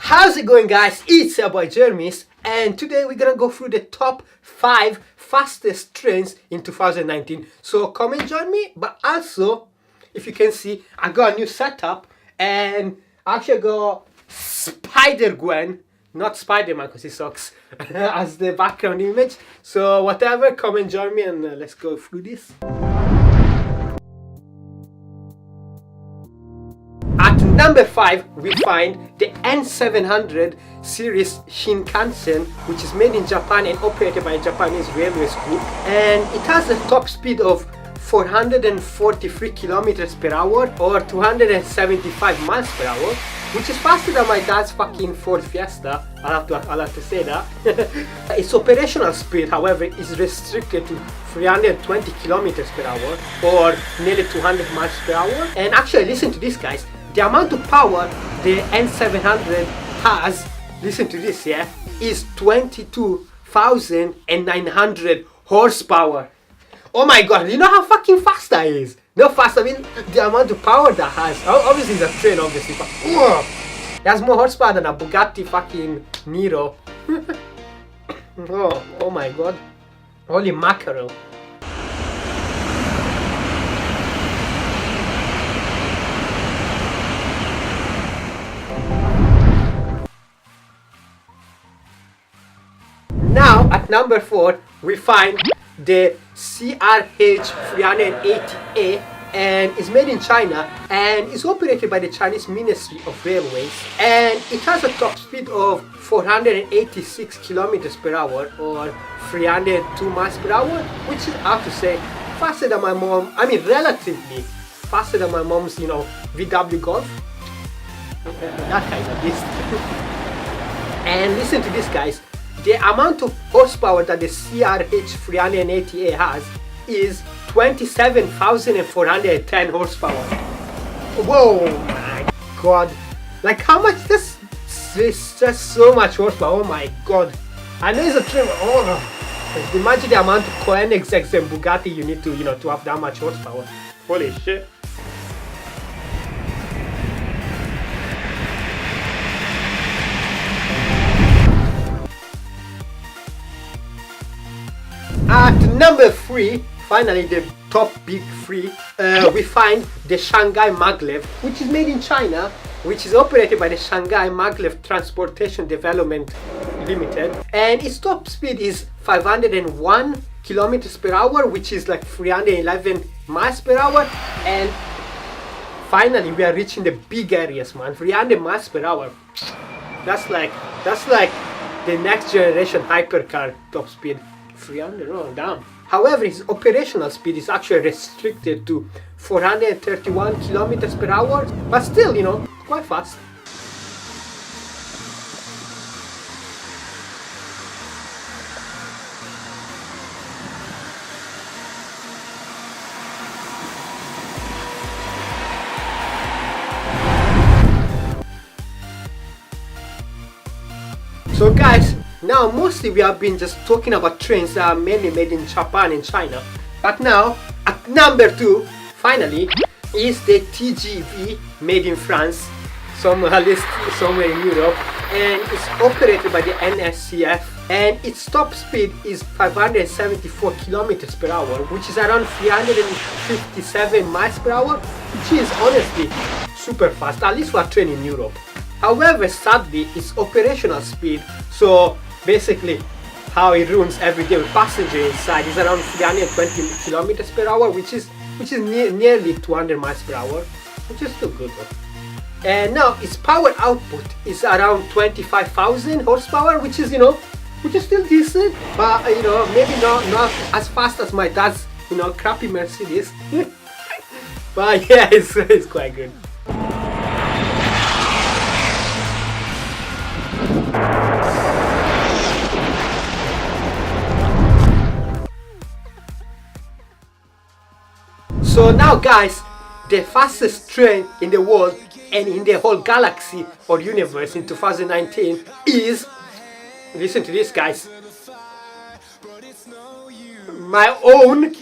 How's it going, guys? It's your boy Jeremy, and today we're gonna go through the top 5 fastest trains in 2019. So come and join me. But also, if you can see, I got a new setup, and I actually got Spider-Gwen, not Spider-Man because he sucks, as the background image. So whatever, come and join me, and let's go through this. At number 5, we find the N700 series Shinkansen, which is made in Japan and operated by a Japanese railway school, and it has a top speed of 443 kilometers per hour or 275 miles per hour, which is faster than my dad's fucking Ford Fiesta. I'll have to say that. Its operational speed, however, is restricted to 320 kilometers per hour or nearly 200 miles per hour. And actually, listen to this, guys. The amount of power the N700 has, listen to this, yeah, is 22,900 horsepower. Oh my god, you know how fucking fast that is? No fast, I mean the amount of power that has. Obviously it's a train, obviously, but it has more horsepower than a Bugatti fucking Nero. Oh my god. Holy mackerel. Now, at number 4, we find the CRH 380A, and it's made in China and is operated by the Chinese Ministry of Railways, and it has a top speed of 486 kilometers per hour or 302 miles per hour, which is, I have to say, faster than my mom. I mean, relatively faster than my mom's, VW Golf. That kind of distance. And listen to this, guys. The amount of horsepower that the CRH 380A has is 27,410 horsepower. Whoa, my god. Like, how much this is? Just so much horsepower. Oh my god. I know it's a train. Oh, imagine the amount of Koenigseggs and Bugatti you need to, to have that much horsepower. Holy shit. At number 3, finally the top big 3, we find the Shanghai Maglev, which is made in China, which is operated by the Shanghai Maglev Transportation Development Limited, and its top speed is 501 kilometers per hour, which is like 311 miles per hour. And finally we are reaching the big areas, man. 300 miles per hour. That's like the next generation hypercar top speed. 300, oh damn. However, his operational speed is actually restricted to 431 kilometers per hour, but still, quite fast. So guys, now mostly we have been just talking about trains that are mainly made in Japan and China. But now, at number 2, finally, is the TGV made in France, somewhere in Europe, and it's operated by the NSCF, and its top speed is 574 kilometers per hour, which is around 357 miles per hour, which is honestly super fast, at least for a train in Europe. However, sadly, its operational speed, so basically how it runs every day with passengers inside, is around 320 kilometers per hour, which is nearly 200 miles per hour, which is still good though. And now its power output is around 25,000 horsepower, which is still decent, but maybe not as fast as my dad's crappy Mercedes. But yeah, it's quite good. So now, guys, the fastest train in the world and in the whole galaxy or universe in 2019 is, listen to this, guys, my own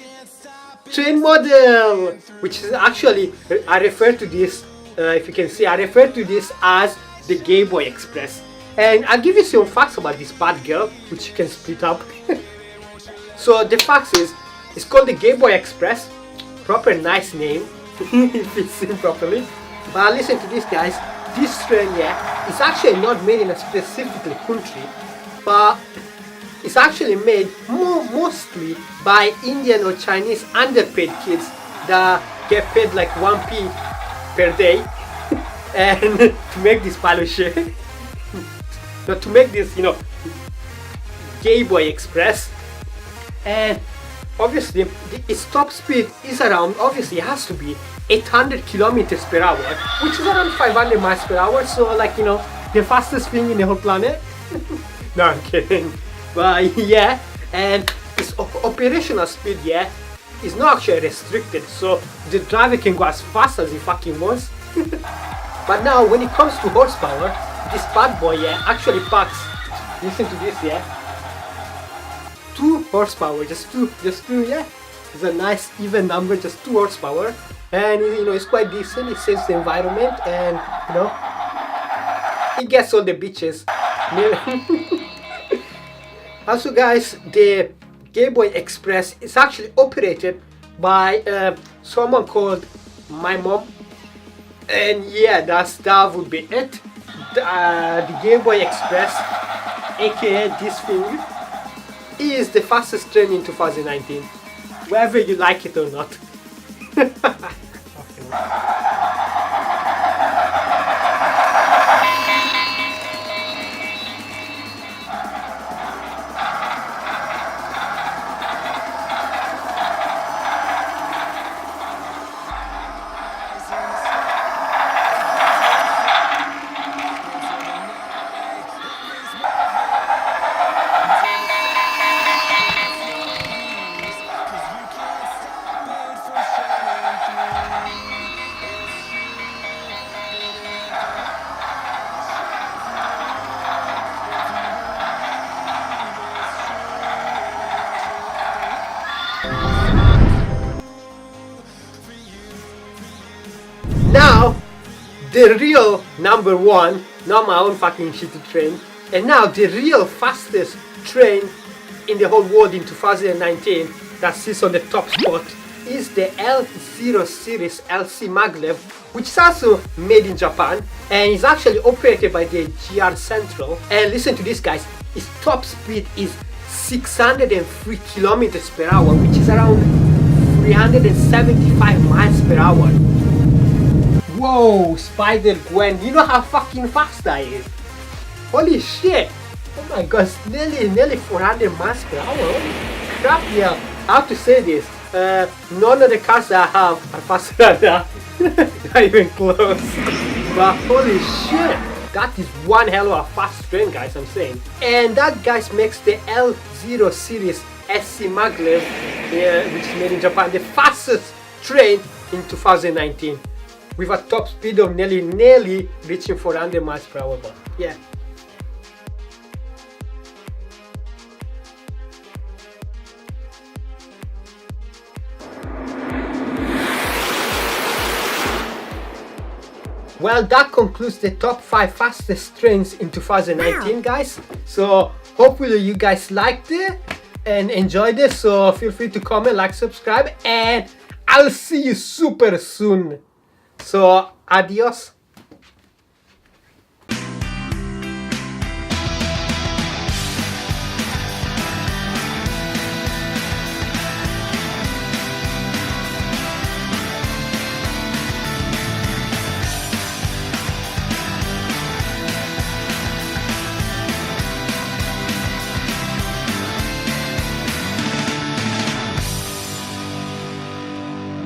train model, which is actually, I refer to this, if you can see, I refer to this as the Gameboy Express. And I'll give you some facts about this bad girl, which you can split up. So the facts is, it's called the Gameboy Express. Proper nice name, if it's seen properly. But listen to this, guys. This train, yeah, is actually not made in a specific country, but it's actually made mostly by Indian or Chinese underpaid kids that get paid like 1p per day and to make this pilot not to make this, you know, Gameboy Express. And obviously its top speed is around, obviously it has to be 800 kilometers per hour, which is around 500 miles per hour. So like, you know, the fastest thing in the whole planet. No, I'm kidding. But yeah, and its operational speed, yeah, is not actually restricted, so the driver can go as fast as he fucking wants. But now when it comes to horsepower, this bad boy, yeah, actually packs, listen to this, yeah, 2 horsepower, just two, yeah. It's a nice even number, just 2 horsepower. And you know, it's quite decent, it saves the environment, and you know, it gets all the bitches. Also guys, the Gameboy Express is actually operated by someone called my mom. And yeah, that would be it. The Gameboy Express, aka this thing, is the fastest train in 2019, whether you like it or not. Now, the real number 1, not my own fucking shitty train, and now the real fastest train in the whole world in 2019 that sits on the top spot is the L0 series LC Maglev, which is also made in Japan and is actually operated by the GR Central. And listen to this, guys, its top speed is 603 kilometers per hour, which is around 375 miles per hour. Whoa, Spider-Gwen, you know how fucking fast that is? Holy shit! Oh my god, it's nearly 400 miles per hour. Holy crap, yeah. I have to say this, none of the cars that I have are faster than that. Not even close. But holy shit, that is one hell of a fast train, guys, I'm saying. And that, guys, makes the L0 series SC Maglev, which is made in Japan, the fastest train in 2019. With a top speed of nearly reaching 400 miles per hour. But yeah. Well, that concludes the top 5 fastest trains in 2019, guys. So hopefully you guys liked it and enjoyed it. So feel free to comment, like, subscribe, and I'll see you super soon. So, adios.